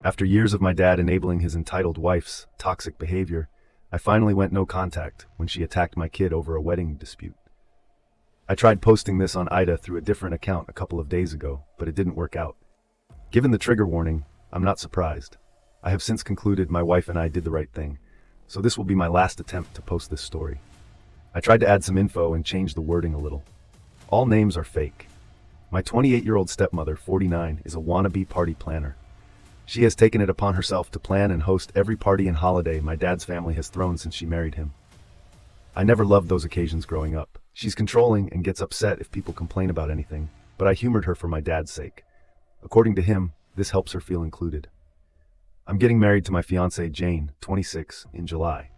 After years of my dad enabling his entitled wife's toxic behavior, I finally went no contact when she attacked my kid over a wedding dispute. I tried posting this on Aita through a different account a couple of days ago, but it didn't work out. Given the trigger warning, I'm not surprised. I have since concluded my wife and I did the right thing, so this will be my last attempt to post this story. I tried to add some info and change the wording a little. All names are fake. My 28-year-old stepmother, 49, is a wannabe party planner. She has taken it upon herself to plan and host every party and holiday my dad's family has thrown since she married him. I never loved those occasions growing up. She's controlling and gets upset if people complain about anything, but I humored her for my dad's sake. According to him, this helps her feel included. I'm getting married to my fiancée Jane, 26, in July.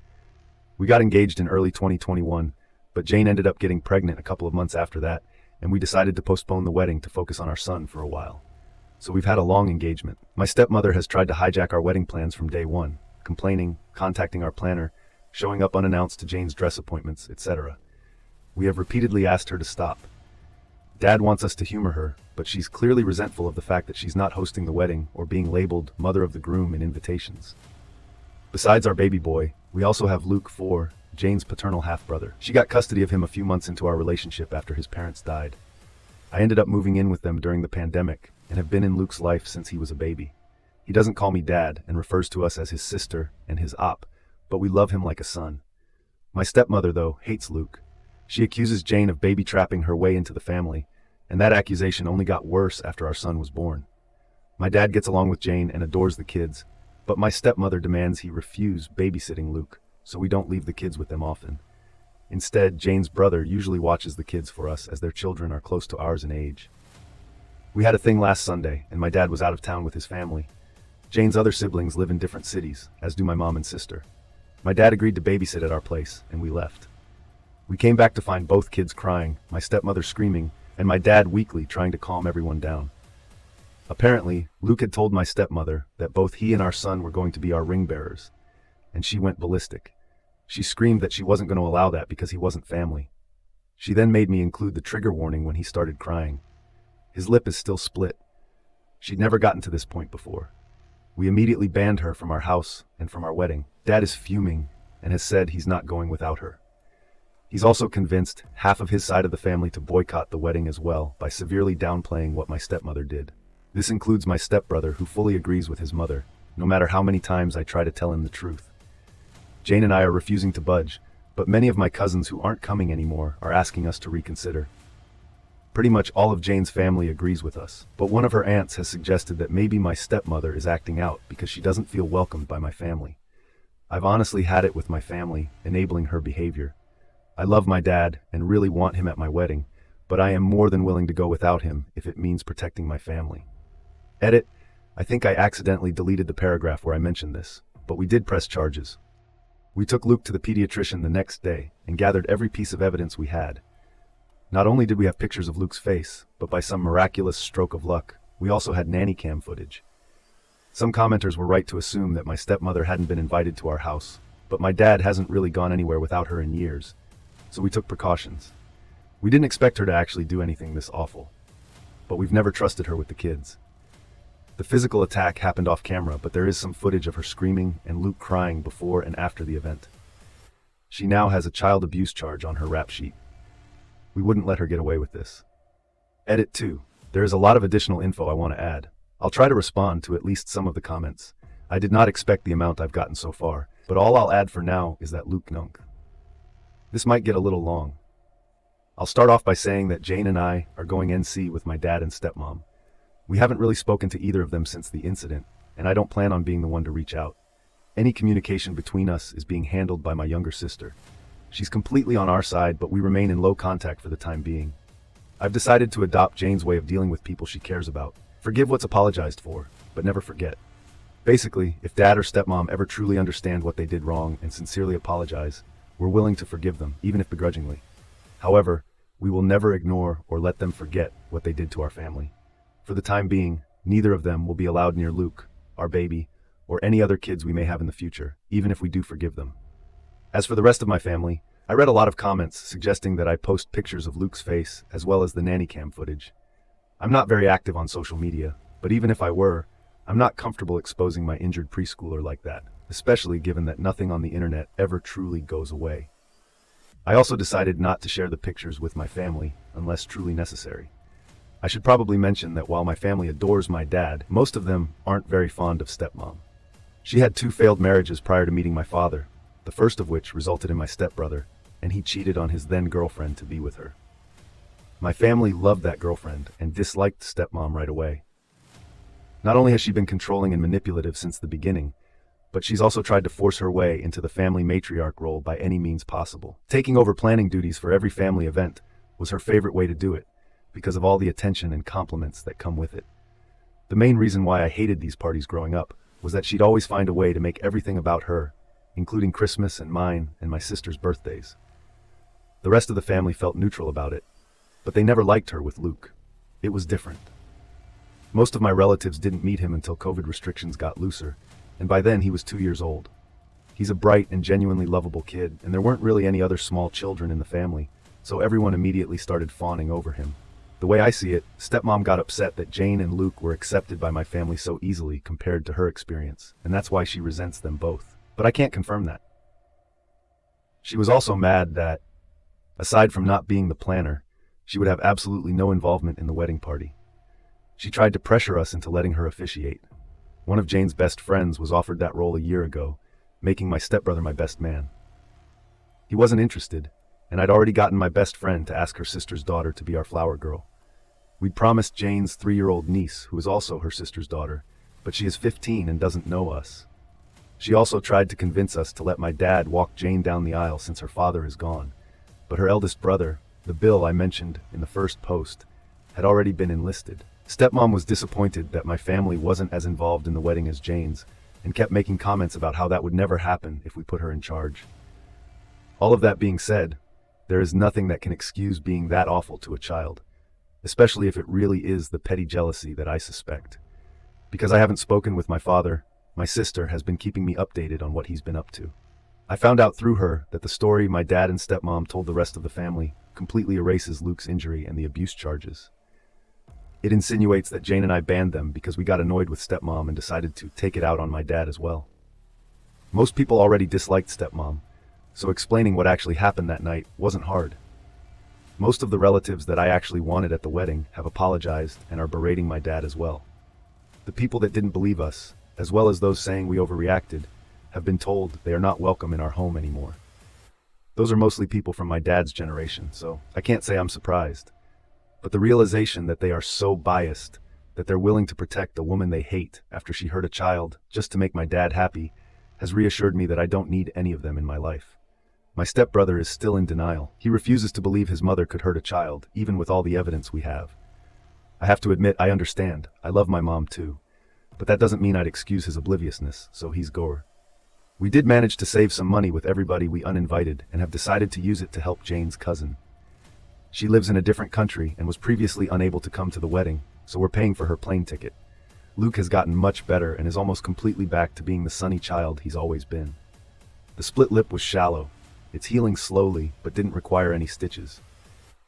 We got engaged in early 2021, but Jane ended up getting pregnant a couple of months after that, and we decided to postpone the wedding to focus on our son for a while. So we've had a long engagement. My stepmother has tried to hijack our wedding plans from day one, complaining, contacting our planner, showing up unannounced to Jane's dress appointments, etc. We have repeatedly asked her to stop. Dad wants us to humor her, but she's clearly resentful of the fact that she's not hosting the wedding or being labeled mother of the groom in invitations. Besides our baby boy, we also have Luke, 4, Jane's paternal half-brother. She got custody of him a few months into our relationship after his parents died. I ended up moving in with them during the pandemic and have been in Luke's life since he was a baby. He doesn't call me dad and refers to us as his sister and his op, but we love him like a son. My stepmother, though, hates Luke. She accuses Jane of baby-trapping her way into the family, and that accusation only got worse after our son was born. My dad gets along with Jane and adores the kids, but my stepmother demands he refuse babysitting Luke, so we don't leave the kids with them often. Instead, Jane's brother usually watches the kids for us as their children are close to ours in age. We had a thing last Sunday, and my dad was out of town with his family. Jane's other siblings live in different cities, as do my mom and sister. My dad agreed to babysit at our place, and we left. We came back to find both kids crying, my stepmother screaming, and my dad weakly trying to calm everyone down. Apparently, Luke had told my stepmother that both he and our son were going to be our ring bearers, and she went ballistic. She screamed that she wasn't going to allow that because he wasn't family. She then made me include the trigger warning when he started crying. His lip is still split. She'd never gotten to this point before. We immediately banned her from our house and from our wedding. Dad is fuming and has said he's not going without her. He's also convinced half of his side of the family to boycott the wedding as well by severely downplaying what my stepmother did. This includes my stepbrother, who fully agrees with his mother, no matter how many times I try to tell him the truth. Jane and I are refusing to budge, but many of my cousins who aren't coming anymore are asking us to reconsider. Pretty much all of Jane's family agrees with us, but one of her aunts has suggested that maybe my stepmother is acting out because she doesn't feel welcomed by my family. I've honestly had it with my family, enabling her behavior. I love my dad and really want him at my wedding, but I am more than willing to go without him if it means protecting my family. Edit: I think I accidentally deleted the paragraph where I mentioned this, but we did press charges. We took Luke to the pediatrician the next day and gathered every piece of evidence we had. Not only did we have pictures of Luke's face, but by some miraculous stroke of luck, we also had nanny cam footage. Some commenters were right to assume that my stepmother hadn't been invited to our house, but my dad hasn't really gone anywhere without her in years, so we took precautions. We didn't expect her to actually do anything this awful, but we've never trusted her with the kids. The physical attack happened off camera, but there is some footage of her screaming and Luke crying before and after the event. She now has a child abuse charge on her rap sheet. We wouldn't let her get away with this. Edit 2. There is a lot of additional info I want to add. I'll try to respond to at least some of the comments. I did not expect the amount I've gotten so far, but all I'll add for now is that Luke nunk. This might get a little long. I'll start off by saying that Jane and I are going NC with my dad and stepmom. We haven't really spoken to either of them since the incident, and I don't plan on being the one to reach out. Any communication between us is being handled by my younger sister. She's completely on our side, but we remain in low contact for the time being. I've decided to adopt Jane's way of dealing with people she cares about. Forgive what's apologized for, but never forget. Basically, if dad or stepmom ever truly understand what they did wrong and sincerely apologize, we're willing to forgive them, even if begrudgingly. However, we will never ignore or let them forget what they did to our family. For the time being, neither of them will be allowed near Luke, our baby, or any other kids we may have in the future, even if we do forgive them. As for the rest of my family, I read a lot of comments suggesting that I post pictures of Luke's face as well as the nanny cam footage. I'm not very active on social media, but even if I were, I'm not comfortable exposing my injured preschooler like that, especially given that nothing on the internet ever truly goes away. I also decided not to share the pictures with my family unless truly necessary. I should probably mention that while my family adores my dad, most of them aren't very fond of stepmom. She had 2 failed marriages prior to meeting my father, the first of which resulted in my stepbrother, and he cheated on his then girlfriend to be with her. My family loved that girlfriend and disliked stepmom right away. Not only has she been controlling and manipulative since the beginning, but she's also tried to force her way into the family matriarch role by any means possible. Taking over planning duties for every family event was her favorite way to do it, because of all the attention and compliments that come with it. The main reason why I hated these parties growing up was that she'd always find a way to make everything about her, including Christmas and mine and my sister's birthdays. The rest of the family felt neutral about it, but they never liked her with Luke. It was different. Most of my relatives didn't meet him until COVID restrictions got looser, and by then he was 2 years old. He's a bright and genuinely lovable kid, and there weren't really any other small children in the family, so everyone immediately started fawning over him. The way I see it, stepmom got upset that Jane and Luke were accepted by my family so easily compared to her experience, and that's why she resents them both. But I can't confirm that. She was also mad that, aside from not being the planner, she would have absolutely no involvement in the wedding party. She tried to pressure us into letting her officiate. One of Jane's best friends was offered that role a year ago, making my stepbrother my best man. He wasn't interested, and I'd already gotten my best friend to ask her sister's daughter to be our flower girl. We'd promised Jane's 3-year-old niece, who is also her sister's daughter, but she is 15 and doesn't know us. She also tried to convince us to let my dad walk Jane down the aisle since her father is gone, but her eldest brother, the Bill I mentioned in the first post, had already been enlisted. Stepmom was disappointed that my family wasn't as involved in the wedding as Jane's, and kept making comments about how that would never happen if we put her in charge. All of that being said, there is nothing that can excuse being that awful to a child, especially if it really is the petty jealousy that I suspect. Because I haven't spoken with my father, my sister has been keeping me updated on what he's been up to. I found out through her that the story my dad and stepmom told the rest of the family completely erases Luke's injury and the abuse charges. It insinuates that Jane and I banned them because we got annoyed with stepmom and decided to take it out on my dad as well. Most people already disliked stepmom, so explaining what actually happened that night wasn't hard. Most of the relatives that I actually wanted at the wedding have apologized and are berating my dad as well. The people that didn't believe us, as well as those saying we overreacted, have been told they are not welcome in our home anymore. Those are mostly people from my dad's generation, so I can't say I'm surprised. But the realization that they are so biased that they're willing to protect the woman they hate after she hurt a child just to make my dad happy has reassured me that I don't need any of them in my life. My stepbrother is still in denial. He refuses to believe his mother could hurt a child, even with all the evidence we have. I have to admit, I understand. I love my mom too. But that doesn't mean I'd excuse his obliviousness, so he's gore. We did manage to save some money with everybody we uninvited and have decided to use it to help Jane's cousin. She lives in a different country and was previously unable to come to the wedding, so we're paying for her plane ticket. Luke has gotten much better and is almost completely back to being the sunny child he's always been. The split lip was shallow. It's healing slowly, but didn't require any stitches.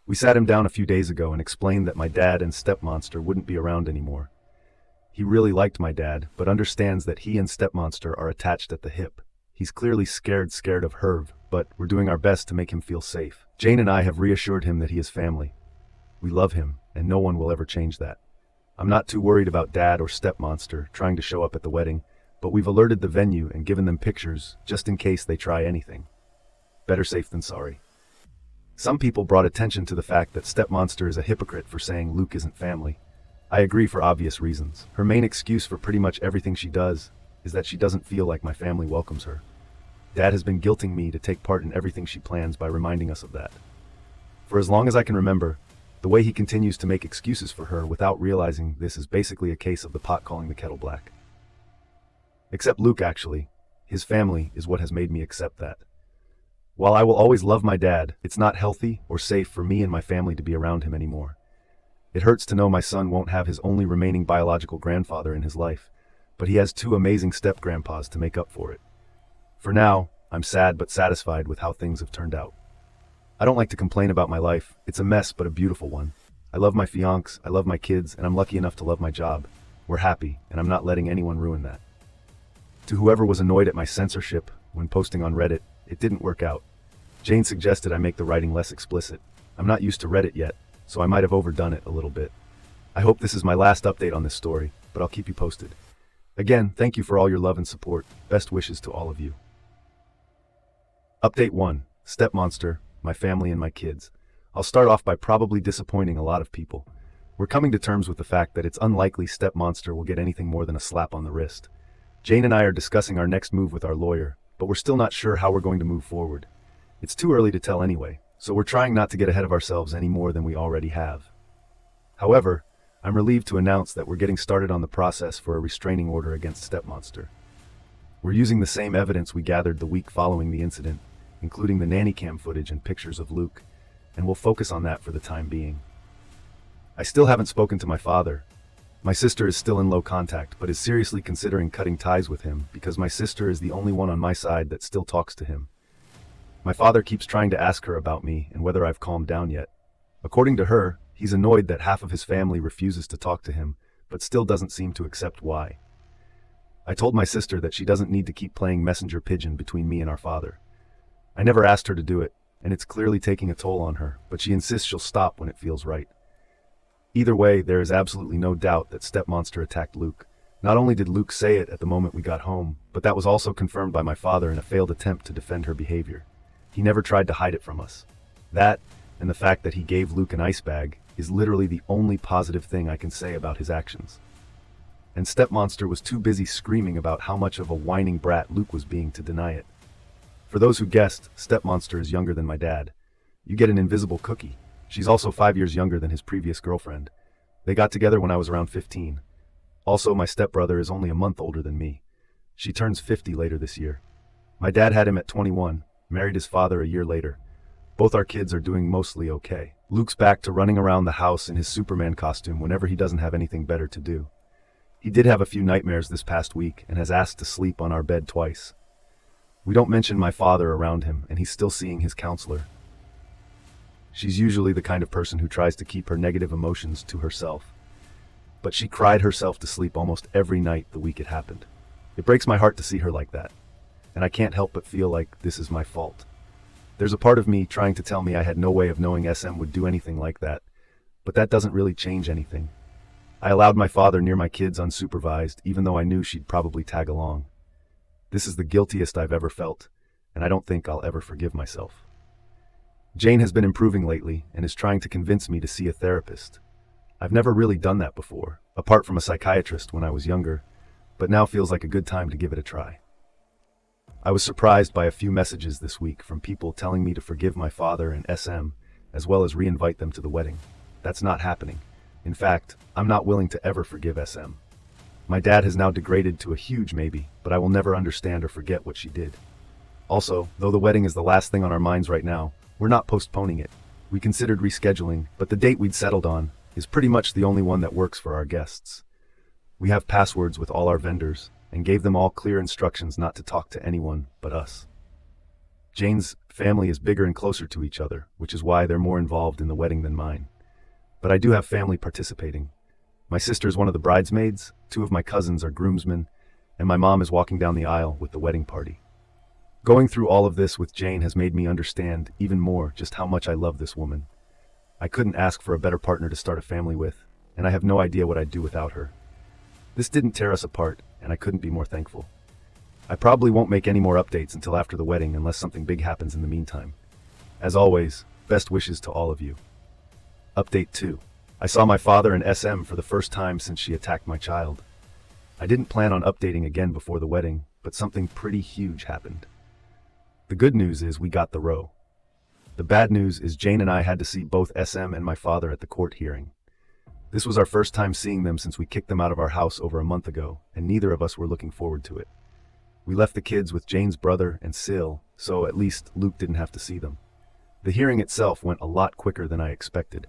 We sat him down a few days ago and explained that my dad and stepmonster wouldn't be around anymore. He really liked my dad, but understands that he and stepmonster are attached at the hip. He's clearly scared of Herv, but we're doing our best to make him feel safe. Jane and I have reassured him that he is family. We love him, and no one will ever change that. I'm not too worried about dad or stepmonster trying to show up at the wedding, but we've alerted the venue and given them pictures just in case they try anything. Better safe than sorry. Some people brought attention to the fact that stepmonster is a hypocrite for saying Luke isn't family. I agree for obvious reasons. Her main excuse for pretty much everything she does is that she doesn't feel like my family welcomes her. Dad has been guilting me to take part in everything she plans by reminding us of that. For as long as I can remember, the way he continues to make excuses for her without realizing this is basically a case of the pot calling the kettle black. Except Luke, actually. His family is what has made me accept that. While I will always love my dad, it's not healthy or safe for me and my family to be around him anymore. It hurts to know my son won't have his only remaining biological grandfather in his life, but he has 2 amazing step-grandpas to make up for it. For now, I'm sad but satisfied with how things have turned out. I don't like to complain about my life. It's a mess but a beautiful one. I love my fiancé, I love my kids, and I'm lucky enough to love my job. We're happy, and I'm not letting anyone ruin that. To whoever was annoyed at my censorship when posting on Reddit, it didn't work out. Jane suggested I make the writing less explicit. I'm not used to Reddit yet, so I might have overdone it a little bit. I hope this is my last update on this story, but I'll keep you posted. Again, thank you for all your love and support. Best wishes to all of you. Update 1. Stepmonster, my family and my kids. I'll start off by probably disappointing a lot of people. We're coming to terms with the fact that it's unlikely Stepmonster will get anything more than a slap on the wrist. Jane and I are discussing our next move with our lawyer, but we're still not sure how we're going to move forward. It's too early to tell anyway, so we're trying not to get ahead of ourselves any more than we already have. However, I'm relieved to announce that we're getting started on the process for a restraining order against Stepmonster. We're using the same evidence we gathered the week following the incident, including the nanny cam footage and pictures of Luke, and we'll focus on that for the time being. I still haven't spoken to my father. My sister is still in low contact, but is seriously considering cutting ties with him because my sister is the only one on my side that still talks to him. My father keeps trying to ask her about me and whether I've calmed down yet. According to her, he's annoyed that half of his family refuses to talk to him, but still doesn't seem to accept why. I told my sister that she doesn't need to keep playing messenger pigeon between me and our father. I never asked her to do it, and it's clearly taking a toll on her, but she insists she'll stop when it feels right. Either way, there is absolutely no doubt that Stepmonster attacked Luke. Not only did Luke say it at the moment we got home, but that was also confirmed by my father in a failed attempt to defend her behavior. He never tried to hide it from us. That, and the fact that he gave Luke an ice bag, is literally the only positive thing I can say about his actions. And Stepmonster was too busy screaming about how much of a whining brat Luke was being to deny it. For those who guessed, Stepmonster is younger than my dad. You get an invisible cookie. She's also 5 years younger than his previous girlfriend. They got together when I was around 15. Also, my stepbrother is only a month older than me. She turns 50 later this year. My dad had him at 21, married his father a year later. Both our kids are doing mostly okay. Luke's back to running around the house in his Superman costume whenever he doesn't have anything better to do. He did have a few nightmares this past week and has asked to sleep on our bed twice. We don't mention my father around him, and he's still seeing his counselor. She's usually the kind of person who tries to keep her negative emotions to herself. But she cried herself to sleep almost every night the week it happened. It breaks my heart to see her like that, and I can't help but feel like this is my fault. There's a part of me trying to tell me I had no way of knowing SM would do anything like that, but that doesn't really change anything. I allowed my father near my kids unsupervised, even though I knew she'd probably tag along. This is the guiltiest I've ever felt, and I don't think I'll ever forgive myself. Jane has been improving lately and is trying to convince me to see a therapist. I've never really done that before, apart from a psychiatrist when I was younger, but now feels like a good time to give it a try. I was surprised by a few messages this week from people telling me to forgive my father and SM, as well as re-invite them to the wedding. That's not happening. In fact, I'm not willing to ever forgive SM. My dad has now degraded to a huge maybe, but I will never understand or forget what she did. Also, though the wedding is the last thing on our minds right now, we're not postponing it. We considered rescheduling, but the date we'd settled on is pretty much the only one that works for our guests. We have passwords with all our vendors and gave them all clear instructions not to talk to anyone but us. Jane's family is bigger and closer to each other, which is why they're more involved in the wedding than mine. But I do have family participating. My sister is one of the bridesmaids, 2 of my cousins are groomsmen, and my mom is walking down the aisle with the wedding party. Going through all of this with Jane has made me understand even more just how much I love this woman. I couldn't ask for a better partner to start a family with, and I have no idea what I'd do without her. This didn't tear us apart, and I couldn't be more thankful. I probably won't make any more updates until after the wedding unless something big happens in the meantime. As always, best wishes to all of you. Update 2. I saw my father and SM for the first time since she attacked my child. I didn't plan on updating again before the wedding, but something pretty huge happened. The good news is we got the row. The bad news is Jane and I had to see both SM and my father at the court hearing. This was our first time seeing them since we kicked them out of our house over a month ago, and neither of us were looking forward to it. We left the kids with Jane's brother and Sil, so at least Luke didn't have to see them. The hearing itself went a lot quicker than I expected.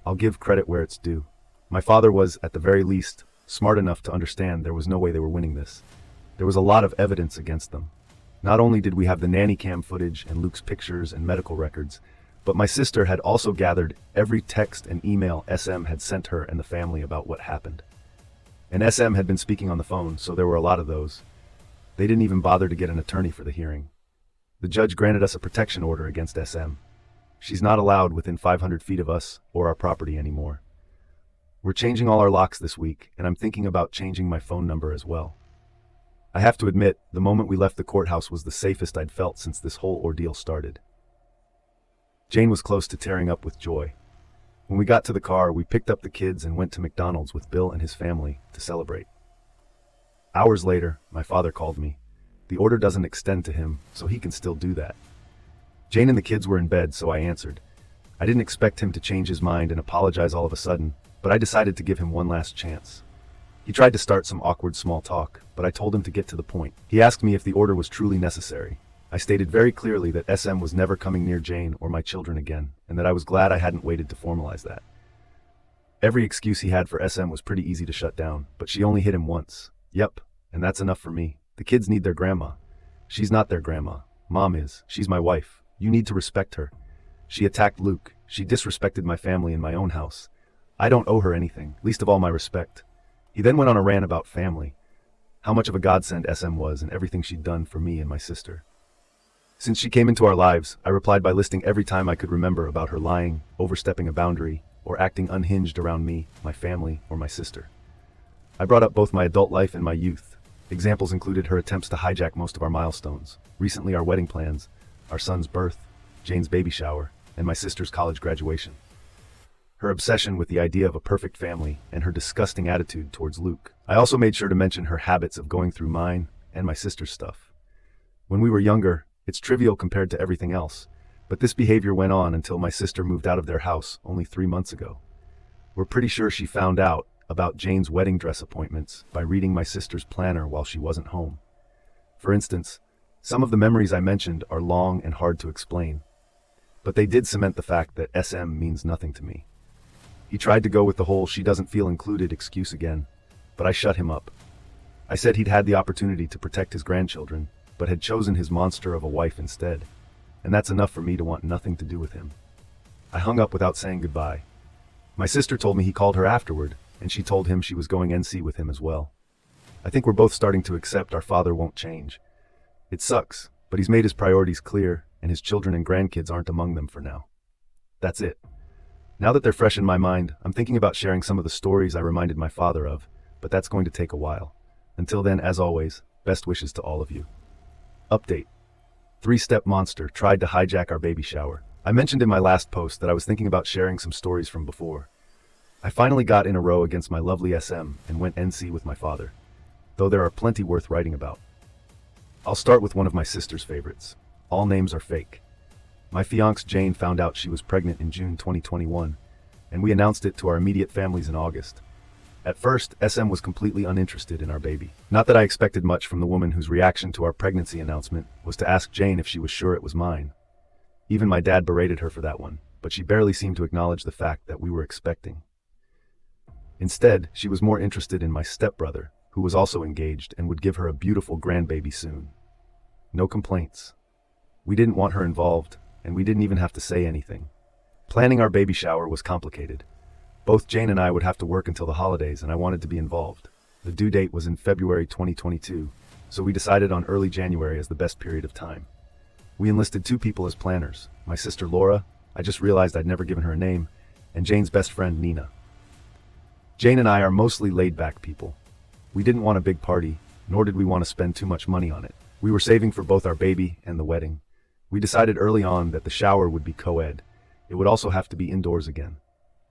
I'll give credit where it's due. My father was, at the very least, smart enough to understand there was no way they were winning this. There was a lot of evidence against them. Not only did we have the nanny cam footage and Luke's pictures and medical records, but my sister had also gathered every text and email SM had sent her and the family about what happened. And SM had been speaking on the phone, so there were a lot of those. They didn't even bother to get an attorney for the hearing. The judge granted us a protection order against SM. She's not allowed within 500 feet of us or our property anymore. We're changing all our locks this week, and I'm thinking about changing my phone number as well. I have to admit, the moment we left the courthouse was the safest I'd felt since this whole ordeal started. Jane was close to tearing up with joy. When we got to the car, we picked up the kids and went to McDonald's with Bill and his family to celebrate. Hours later, my father called me. The order doesn't extend to him, so he can still do that. Jane and the kids were in bed, so I answered. I didn't expect him to change his mind and apologize all of a sudden, but I decided to give him one last chance. He tried to start some awkward small talk, but I told him to get to the point. He asked me if the order was truly necessary. I stated very clearly that SM was never coming near Jane or my children again, and that I was glad I hadn't waited to formalize that. Every excuse he had for SM was pretty easy to shut down, but she only hit him once. Yep, and that's enough for me. The kids need their grandma. She's not their grandma. Mom is. She's my wife. You need to respect her. She attacked Luke. She disrespected my family in my own house. I don't owe her anything, least of all my respect. He then went on a rant about family, how much of a godsend SM was and everything she'd done for me and my sister. Since she came into our lives, I replied by listing every time I could remember about her lying, overstepping a boundary, or acting unhinged around me, my family, or my sister. I brought up both my adult life and my youth. Examples included her attempts to hijack most of our milestones, recently our wedding plans, our son's birth, Jane's baby shower, and my sister's college graduation. Her obsession with the idea of a perfect family, and her disgusting attitude towards Luke. I also made sure to mention her habits of going through mine and my sister's stuff. When we were younger, it's trivial compared to everything else, but this behavior went on until my sister moved out of their house only 3 months ago. We're pretty sure she found out about Jane's wedding dress appointments by reading my sister's planner while she wasn't home. For instance, some of the memories I mentioned are long and hard to explain, but they did cement the fact that SM means nothing to me. He tried to go with the whole she doesn't feel included excuse again, but I shut him up. I said he'd had the opportunity to protect his grandchildren, but had chosen his monster of a wife instead, and that's enough for me to want nothing to do with him. I hung up without saying goodbye. My sister told me he called her afterward, and she told him she was going NC with him as well. I think we're both starting to accept our father won't change. It sucks, but he's made his priorities clear, and his children and grandkids aren't among them for now. That's it. Now that they're fresh in my mind, I'm thinking about sharing some of the stories I reminded my father of, but that's going to take a while. Until then, as always, best wishes to all of you. Update. 3-step monster tried to hijack our baby shower. I mentioned in my last post that I was thinking about sharing some stories from before. I finally got in a row against my lovely SM and went NC with my father, though there are plenty worth writing about. I'll start with one of my sister's favorites. All names are fake. My fiancée Jane found out she was pregnant in June 2021, and we announced it to our immediate families in August. At first, SM was completely uninterested in our baby. Not that I expected much from the woman whose reaction to our pregnancy announcement was to ask Jane if she was sure it was mine. Even my dad berated her for that one, but she barely seemed to acknowledge the fact that we were expecting. Instead, she was more interested in my stepbrother, who was also engaged and would give her a beautiful grandbaby soon. No complaints. We didn't want her involved, and we didn't even have to say anything. Planning our baby shower was complicated. Both Jane and I would have to work until the holidays, and I wanted to be involved. The due date was in February 2022, so we decided on early January as the best period of time. We enlisted 2 people as planners, my sister Laura, I just realized I'd never given her a name, and Jane's best friend Nina. Jane and I are mostly laid-back people. We didn't want a big party, nor did we want to spend too much money on it. We were saving for both our baby and the wedding. We decided early on that the shower would be co-ed. It would also have to be indoors again.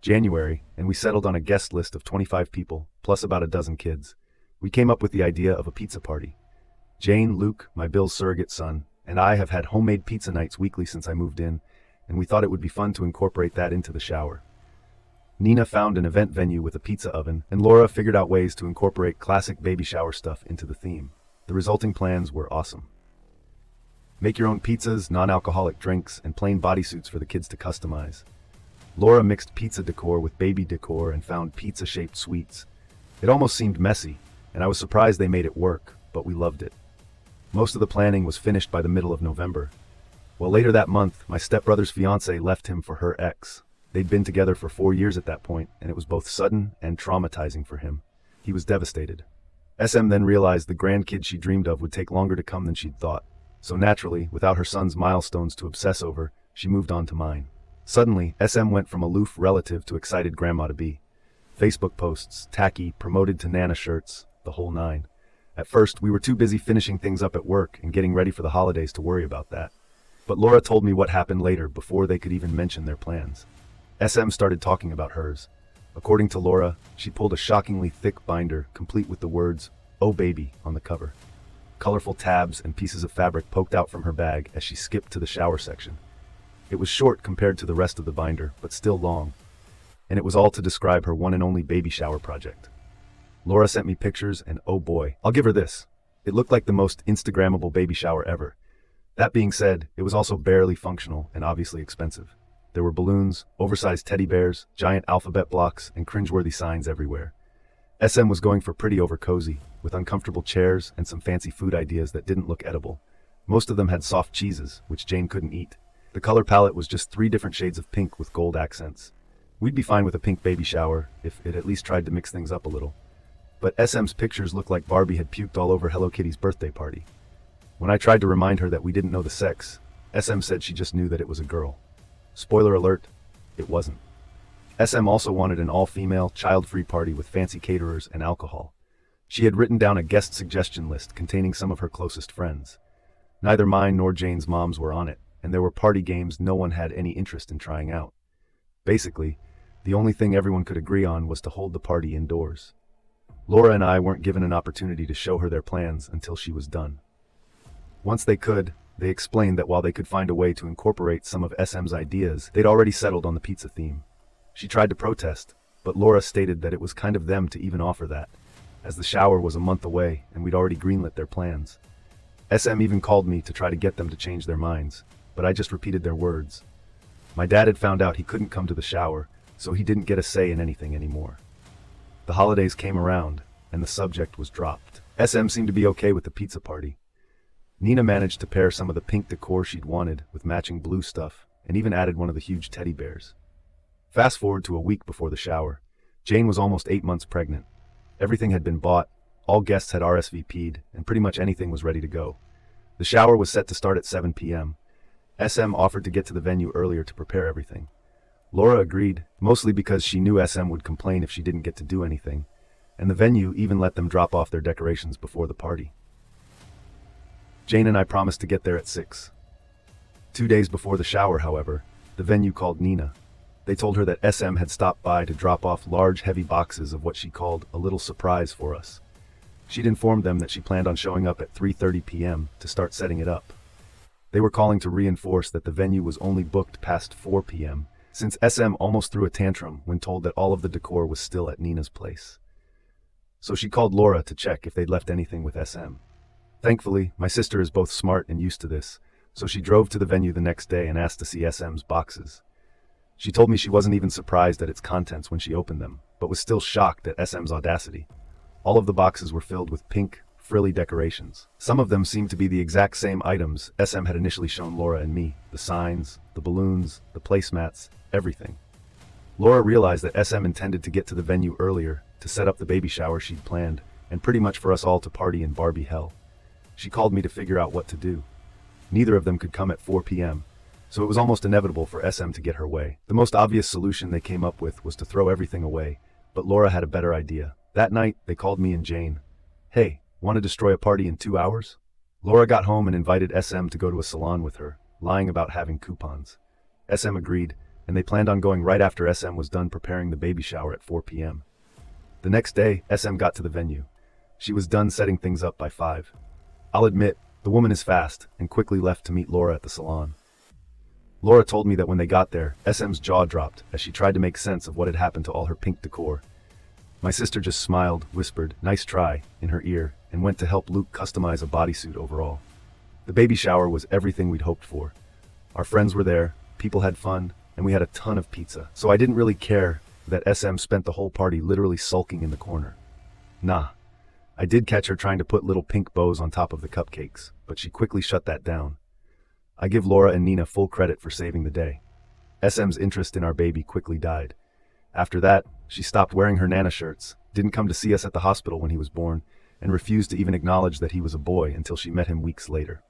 January, and we settled on a guest list of 25 people, plus about a dozen kids. We came up with the idea of a pizza party. Jane, Luke, my Bill's surrogate son, and I have had homemade pizza nights weekly since I moved in, and we thought it would be fun to incorporate that into the shower. Nina found an event venue with a pizza oven, and Laura figured out ways to incorporate classic baby shower stuff into the theme. The resulting plans were awesome. Make your own pizzas, non-alcoholic drinks, and plain bodysuits for the kids to customize. Laura mixed pizza decor with baby decor and found pizza-shaped sweets. It almost seemed messy, and I was surprised they made it work, but we loved it. Most of the planning was finished by the middle of November. Well, later that month, my stepbrother's fiancée left him for her ex. They'd been together for 4 years at that point, and it was both sudden and traumatizing for him. He was devastated. SM then realized the grandkid she dreamed of would take longer to come than she'd thought. So naturally, without her son's milestones to obsess over, she moved on to mine. Suddenly, SM went from aloof relative to excited grandma-to-be. Facebook posts, tacky, promoted to Nana shirts, the whole nine. At first, we were too busy finishing things up at work and getting ready for the holidays to worry about that. But Laura told me what happened later before they could even mention their plans. SM started talking about hers. According to Laura, she pulled a shockingly thick binder, complete with the words, "Oh baby," on the cover. Colorful tabs and pieces of fabric poked out from her bag as she skipped to the shower section. It was short compared to the rest of the binder, but still long. And it was all to describe her one and only baby shower project. Laura sent me pictures and oh boy, I'll give her this. It looked like the most Instagrammable baby shower ever. That being said, it was also barely functional and obviously expensive. There were balloons, oversized teddy bears, giant alphabet blocks, and cringeworthy signs everywhere. SM was going for pretty over cozy, with uncomfortable chairs and some fancy food ideas that didn't look edible. Most of them had soft cheeses, which Jane couldn't eat. The color palette was just 3 different shades of pink with gold accents. We'd be fine with a pink baby shower, if it at least tried to mix things up a little. But SM's pictures looked like Barbie had puked all over Hello Kitty's birthday party. When I tried to remind her that we didn't know the sex, SM said she just knew that it was a girl. Spoiler alert, it wasn't. SM also wanted an all-female, child-free party with fancy caterers and alcohol. She had written down a guest suggestion list containing some of her closest friends. Neither mine nor Jane's moms were on it, and there were party games no one had any interest in trying out. Basically, the only thing everyone could agree on was to hold the party indoors. Laura and I weren't given an opportunity to show her their plans until she was done. Once they could, they explained that while they could find a way to incorporate some of SM's ideas, they'd already settled on the pizza theme. She tried to protest, but Laura stated that it was kind of them to even offer that, as the shower was a month away and we'd already greenlit their plans. SM even called me to try to get them to change their minds, but I just repeated their words. My dad had found out he couldn't come to the shower, so he didn't get a say in anything anymore. The holidays came around, and the subject was dropped. SM seemed to be okay with the pizza party. Nina managed to pair some of the pink decor she'd wanted with matching blue stuff, and even added one of the huge teddy bears. Fast forward to a week before the shower. Jane was almost 8 months pregnant. Everything had been bought, all guests had RSVP'd, and pretty much anything was ready to go. The shower was set to start at 7 p.m. SM offered to get to the venue earlier to prepare everything. Laura agreed, mostly because she knew SM would complain if she didn't get to do anything, and the venue even let them drop off their decorations before the party. Jane and I promised to get there at 6. 2 days before the shower, however, the venue called Nina. They told her that SM had stopped by to drop off large, heavy boxes of what she called a little surprise for us. She'd informed them that she planned on showing up at 3:30 p.m. to start setting it up. They were calling to reinforce that the venue was only booked past 4 p.m., since SM almost threw a tantrum when told that all of the decor was still at Nina's place. So she called Laura to check if they'd left anything with SM. Thankfully, my sister is both smart and used to this, so she drove to the venue the next day and asked to see SM's boxes. She told me she wasn't even surprised at its contents when she opened them, but was still shocked at SM's audacity. All of the boxes were filled with pink, frilly decorations. Some of them seemed to be the exact same items SM had initially shown Laura and me: the signs, the balloons, the placemats, everything. Laura realized that SM intended to get to the venue earlier to set up the baby shower she'd planned, and pretty much for us all to party in Barbie hell. She called me to figure out what to do. Neither of them could come at 4 p.m., so it was almost inevitable for SM to get her way. The most obvious solution they came up with was to throw everything away, but Laura had a better idea. That night, they called me and Jane. "Hey, want to destroy a party in 2 hours?" Laura got home and invited SM to go to a salon with her, lying about having coupons. SM agreed, and they planned on going right after SM was done preparing the baby shower at 4 p.m. The next day, SM got to the venue. She was done setting things up by 5. I'll admit, the woman is fast, and quickly left to meet Laura at the salon. Laura told me that when they got there, SM's jaw dropped as she tried to make sense of what had happened to all her pink decor. My sister just smiled, whispered, "Nice try," in her ear, and went to help Luke customize a bodysuit overall. The baby shower was everything we'd hoped for. Our friends were there, people had fun, and we had a ton of pizza, so I didn't really care that SM spent the whole party literally sulking in the corner. Nah. I did catch her trying to put little pink bows on top of the cupcakes, but she quickly shut that down. I give Laura and Nina full credit for saving the day. SM's interest in our baby quickly died. After that, She stopped wearing her Nana shirts, didn't come to see us at the hospital when he was born, and refused to even acknowledge that he was a boy until she met him weeks later.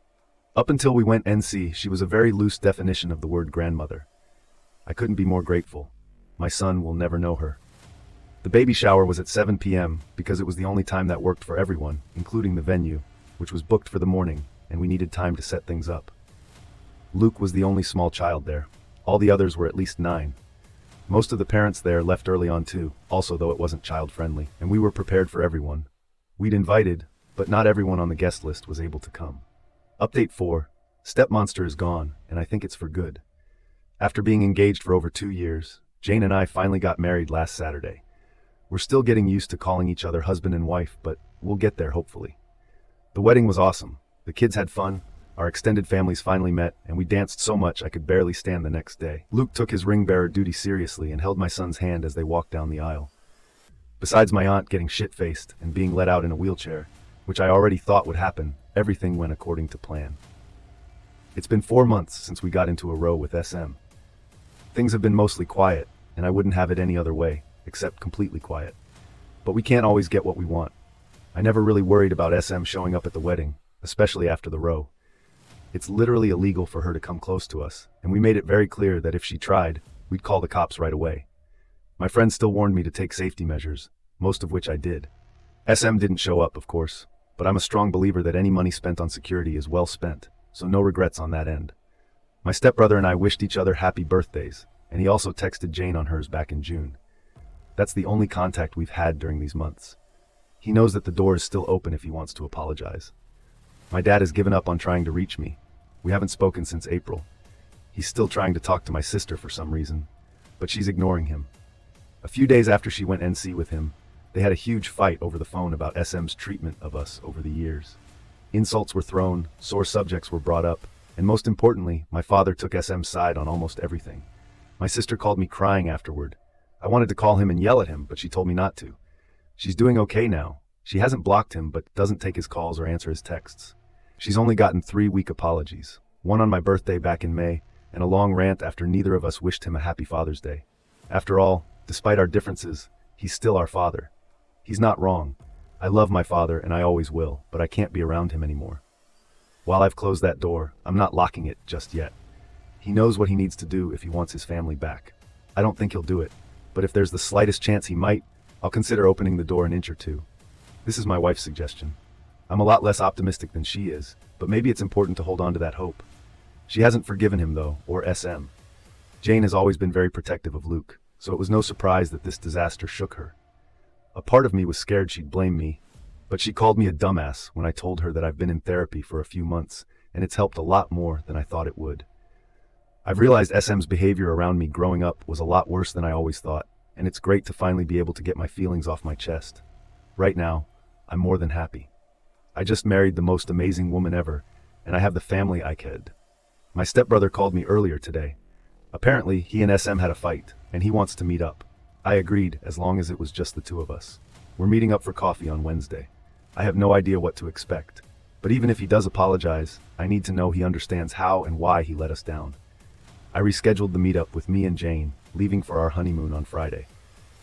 Up until we went NC, she was a very loose definition of the word grandmother. I couldn't be more grateful. My son will never know her. The baby shower was at 7 p.m. because it was the only time that worked for everyone, including the venue, which was booked for the morning, and we needed time to set things up. Luke was the only small child there. All the others were at least 9. Most of the parents there left early on too, also though it wasn't child-friendly, and we were prepared for everyone. We'd invited, but not everyone on the guest list was able to come. Update 4. Stepmonster is gone, and I think it's for good. After being engaged for over 2 years, Jane and I finally got married last Saturday. We're still getting used to calling each other husband and wife, but we'll get there hopefully. The wedding was awesome. The kids had fun, our extended families finally met, and we danced so much I could barely stand the next day. Luke took his ring bearer duty seriously and held my son's hand as they walked down the aisle. Besides my aunt getting shit-faced and being let out in a wheelchair, which I already thought would happen, everything went according to plan. It's been 4 months since we got into a row with SM. Things have been mostly quiet, and I wouldn't have it any other way, except completely quiet. But we can't always get what we want. I never really worried about SM showing up at the wedding, especially after the row. It's literally illegal for her to come close to us, and we made it very clear that if she tried, we'd call the cops right away. My friends still warned me to take safety measures, most of which I did. SM didn't show up, of course, but I'm a strong believer that any money spent on security is well spent, so no regrets on that end. My stepbrother and I wished each other happy birthdays, and he also texted Jane on hers back in June. That's the only contact we've had during these months. He knows that the door is still open if he wants to apologize. My dad has given up on trying to reach me. We haven't spoken since April. He's still trying to talk to my sister for some reason, but she's ignoring him. A few days after she went NC with him, they had a huge fight over the phone about SM's treatment of us over the years. Insults were thrown, sore subjects were brought up, and most importantly, my father took SM's side on almost everything. My sister called me crying afterward. I wanted to call him and yell at him, but she told me not to. She's doing okay now. She hasn't blocked him, but doesn't take his calls or answer his texts. She's only gotten 3 weak apologies, one on my birthday back in May, and a long rant after neither of us wished him a happy Father's Day. After all, despite our differences, he's still our father. He's not wrong. I love my father and I always will, but I can't be around him anymore. While I've closed that door, I'm not locking it just yet. He knows what he needs to do if he wants his family back. I don't think he'll do it, but if there's the slightest chance he might, I'll consider opening the door an inch or two. This is my wife's suggestion. I'm a lot less optimistic than she is, but maybe it's important to hold on to that hope. She hasn't forgiven him though, or SM. Jane has always been very protective of Luke, so it was no surprise that this disaster shook her. A part of me was scared she'd blame me, but she called me a dumbass when I told her that I've been in therapy for a few months, and it's helped a lot more than I thought it would. I've realized SM's behavior around me growing up was a lot worse than I always thought, and it's great to finally be able to get my feelings off my chest. Right now, I'm more than happy. I just married the most amazing woman ever, and I have the family I could. My stepbrother called me earlier today. Apparently, he and SM had a fight, and he wants to meet up. I agreed, as long as it was just the two of us. We're meeting up for coffee on Wednesday. I have no idea what to expect, but even if he does apologize, I need to know he understands how and why he let us down. I rescheduled the meetup with me and Jane, leaving for our honeymoon on Friday.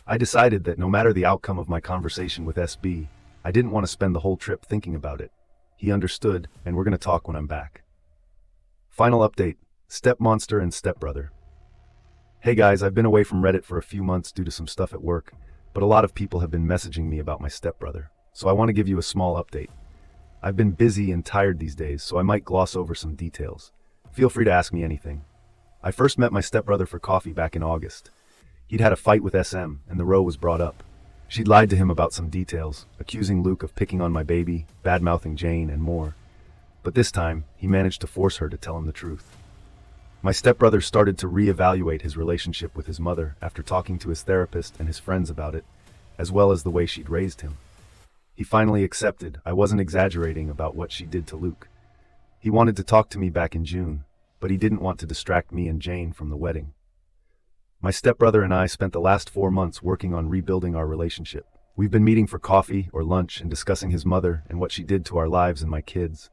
I decided that no matter the outcome of my conversation with SB, I didn't want to spend the whole trip thinking about it. He understood, and we're going to talk when I'm back. Final update, stepmonster and stepbrother. Hey guys, I've been away from Reddit for a few months due to some stuff at work, but a lot of people have been messaging me about my stepbrother, so I want to give you a small update. I've been busy and tired these days, so I might gloss over some details. Feel free to ask me anything. I first met my stepbrother for coffee back in August. He'd had a fight with SM, and the row was brought up. She'd lied to him about some details, accusing Luke of picking on my baby, bad-mouthing Jane, and more. But this time, he managed to force her to tell him the truth. My stepbrother started to reevaluate his relationship with his mother after talking to his therapist and his friends about it, as well as the way she'd raised him. He finally accepted I wasn't exaggerating about what she did to Luke. He wanted to talk to me back in June, but he didn't want to distract me and Jane from the wedding. My stepbrother and I spent the last 4 months working on rebuilding our relationship. We've been meeting for coffee or lunch and discussing his mother and what she did to our lives and my kids.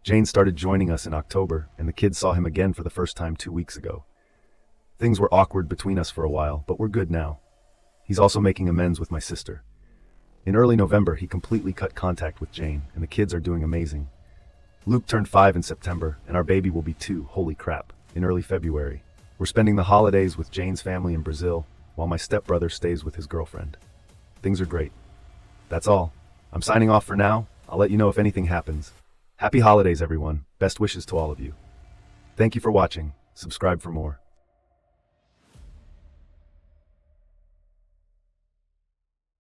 Jane started joining us in October, and the kids saw him again for the first time 2 weeks ago. Things were awkward between us for a while, but we're good now. He's also making amends with my sister. In early November, he completely cut contact with Jane, and the kids are doing amazing. Luke turned 5 in September, and our baby will be 2, holy crap, in early February. We're spending the holidays with Jane's family in Brazil, while my stepbrother stays with his girlfriend. Things are great. That's all. I'm signing off for now. I'll let you know if anything happens. Happy holidays, everyone. Best wishes to all of you. Thank you for watching. Subscribe for more.